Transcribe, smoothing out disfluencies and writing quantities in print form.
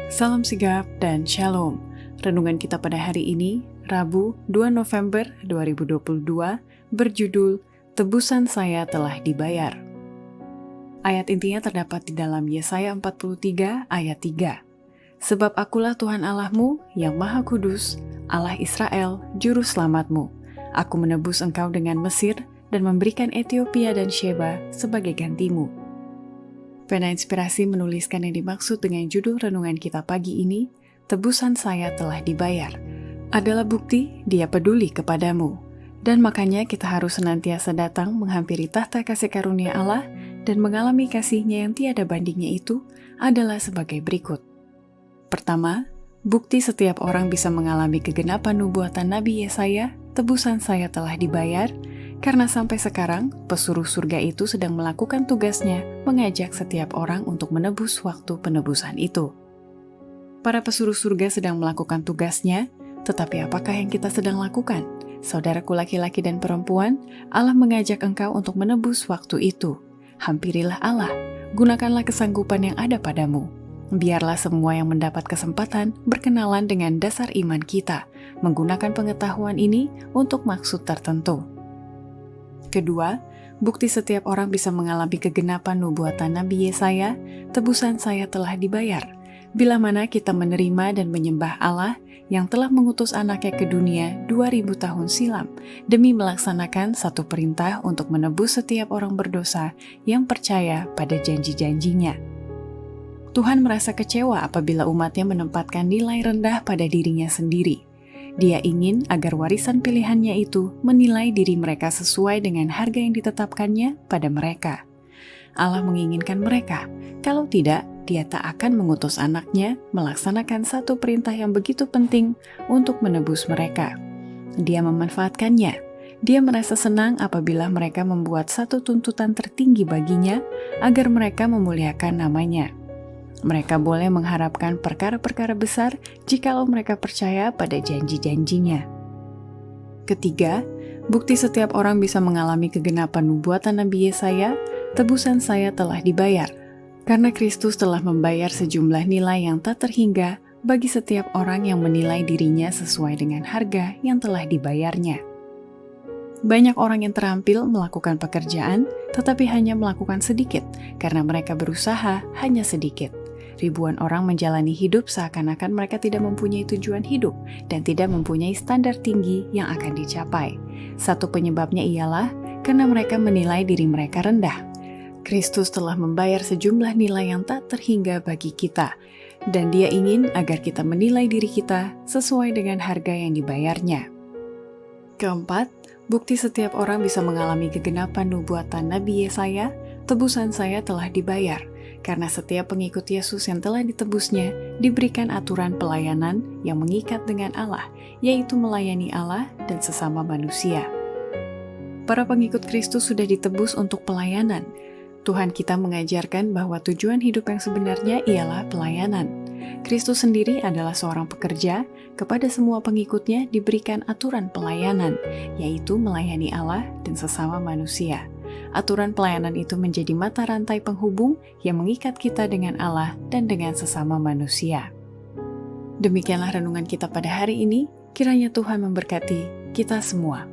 Salam sigap dan shalom. Renungan kita pada hari ini, Rabu 2 November 2022, berjudul Tebusan Saya Telah Dibayar. Ayat intinya terdapat di dalam Yesaya 43 ayat 3. Sebab akulah Tuhan Allahmu yang Maha Kudus, Allah Israel, Juru Selamatmu. Aku menebus engkau dengan Mesir dan memberikan Ethiopia dan Sheba sebagai gantimu. Pena Inspirasi menuliskan yang dimaksud dengan judul renungan kita pagi ini, Tebusan Saya Telah Dibayar, adalah bukti Dia peduli kepadamu. Dan makanya kita harus senantiasa datang menghampiri tahta kasih karunia Allah dan mengalami kasih-Nya yang tiada bandingnya itu adalah sebagai berikut. Pertama, bukti setiap orang bisa mengalami kegenapan nubuatan Nabi Yesaya, tebusan saya telah dibayar, karena sampai sekarang, pesuruh surga itu sedang melakukan tugasnya mengajak setiap orang untuk menebus waktu penebusan itu. Para pesuruh surga sedang melakukan tugasnya, tetapi apakah yang kita sedang lakukan? Saudaraku laki-laki dan perempuan, Allah mengajak engkau untuk menebus waktu itu. Hampirilah Allah, gunakanlah kesanggupan yang ada padamu. Biarlah semua yang mendapat kesempatan berkenalan dengan dasar iman kita, menggunakan pengetahuan ini untuk maksud tertentu. Kedua, bukti setiap orang bisa mengalami kegenapan nubuatan Nabi Yesaya, tebusan saya telah dibayar, bila mana kita menerima dan menyembah Allah yang telah mengutus anaknya ke dunia 2000 tahun silam, demi melaksanakan satu perintah untuk menebus setiap orang berdosa yang percaya pada janji-janjinya. Tuhan merasa kecewa apabila umatnya menempatkan nilai rendah pada dirinya sendiri. Dia ingin agar warisan pilihannya itu menilai diri mereka sesuai dengan harga yang ditetapkannya pada mereka. Allah menginginkan mereka, kalau tidak, Dia tak akan mengutus anaknya melaksanakan satu perintah yang begitu penting untuk menebus mereka. Dia memanfaatkannya. Dia merasa senang apabila mereka membuat satu tuntutan tertinggi baginya agar mereka memuliakan namanya. Mereka boleh mengharapkan perkara-perkara besar jikalau mereka percaya pada janji-janjinya. Ketiga, bukti setiap orang bisa mengalami kegenapan nubuatan Nabi Yesaya, tebusan saya telah dibayar, karena Kristus telah membayar sejumlah nilai yang tak terhingga bagi setiap orang yang menilai dirinya sesuai dengan harga yang telah dibayarnya. Banyak orang yang terampil melakukan pekerjaan, tetapi hanya melakukan sedikit, karena mereka berusaha hanya sedikit. Ribuan orang menjalani hidup seakan-akan mereka tidak mempunyai tujuan hidup dan tidak mempunyai standar tinggi yang akan dicapai. Satu penyebabnya ialah karena mereka menilai diri mereka rendah. Kristus telah membayar sejumlah nilai yang tak terhingga bagi kita, dan Dia ingin agar kita menilai diri kita sesuai dengan harga yang dibayarnya. Keempat, bukti setiap orang bisa mengalami kegenapan nubuatan Nabi Yesaya, tebusan saya telah dibayar, karena setiap pengikut Yesus yang telah ditebusnya diberikan aturan pelayanan yang mengikat dengan Allah, yaitu melayani Allah dan sesama manusia. Para pengikut Kristus sudah ditebus untuk pelayanan. Tuhan kita mengajarkan bahwa tujuan hidup yang sebenarnya ialah pelayanan. Kristus sendiri adalah seorang pekerja, kepada semua pengikutnya diberikan aturan pelayanan, yaitu melayani Allah dan sesama manusia. Aturan pelayanan itu menjadi mata rantai penghubung yang mengikat kita dengan Allah dan dengan sesama manusia. Demikianlah renungan kita pada hari ini, kiranya Tuhan memberkati kita semua.